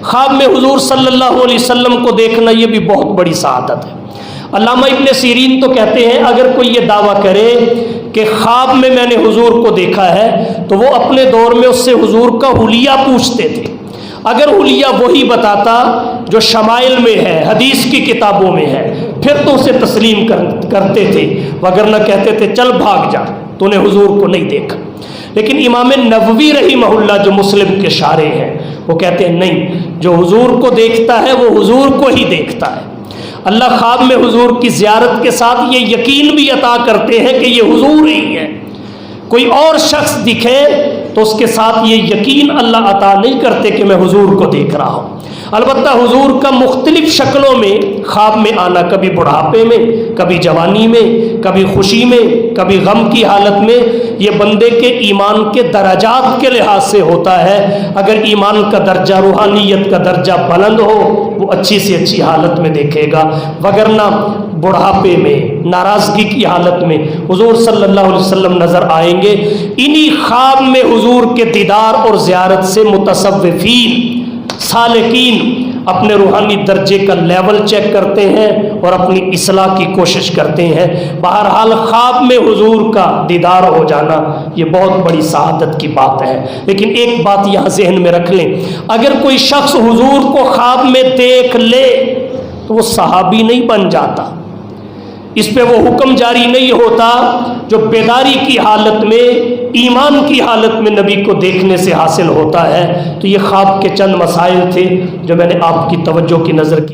خواب میں حضور صلی اللہ علیہ وسلم کو دیکھنا یہ بھی بہت بڑی سعادت ہے۔ علامہ ابن سیرین تو کہتے ہیں اگر کوئی یہ دعویٰ کرے کہ خواب میں میں نے حضور کو دیکھا ہے تو وہ اپنے دور میں اس سے حضور کا حلیہ پوچھتے تھے۔ اگر حلیہ وہی بتاتا جو شمائل میں ہے، حدیث کی کتابوں میں ہے، پھر تو اسے تسلیم کرتے تھے، وگرنہ کہتے تھے چل بھاگ جا، تو نے حضور کو نہیں دیکھا۔ لیکن امام نووی رحمہ اللہ جو مسلم کے شارح ہیں وہ کہتے ہیں نہیں، جو حضور کو دیکھتا ہے وہ حضور کو ہی دیکھتا ہے۔ اللہ خواب میں حضور کی زیارت کے ساتھ یہ یقین بھی عطا کرتے ہیں کہ یہ حضور ہی ہے۔ کوئی اور شخص دکھے تو اس کے ساتھ یہ یقین اللہ عطا نہیں کرتے کہ میں حضور کو دیکھ رہا ہوں۔ البتہ حضور کا مختلف شکلوں میں خواب میں آنا، کبھی بڑھاپے میں، کبھی جوانی میں، کبھی خوشی میں، کبھی غم کی حالت میں، یہ بندے کے ایمان کے درجات کے لحاظ سے ہوتا ہے۔ اگر ایمان کا درجہ، روحانیت کا درجہ بلند ہو وہ اچھی سے اچھی حالت میں دیکھے گا، وگرنہ بڑھاپے میں، ناراضگی کی حالت میں حضور صلی اللہ علیہ وسلم نظر آئیں گے۔ انہی خواب میں حضور کے دیدار اور زیارت سے متصوفین، سالکین اپنے روحانی درجے کا لیول چیک کرتے ہیں اور اپنی اصلاح کی کوشش کرتے ہیں۔ بہرحال خواب میں حضور کا دیدار ہو جانا یہ بہت بڑی سعادت کی بات ہے۔ لیکن ایک بات یہاں ذہن میں رکھ لیں، اگر کوئی شخص حضور کو خواب میں دیکھ لے تو وہ صحابی نہیں بن جاتا، اس پہ وہ حکم جاری نہیں ہوتا جو بیداری کی حالت میں، ایمان کی حالت میں نبی کو دیکھنے سے حاصل ہوتا ہے۔ تو یہ خواب کے چند مسائل تھے جو میں نے آپ کی توجہ کی نظر کی۔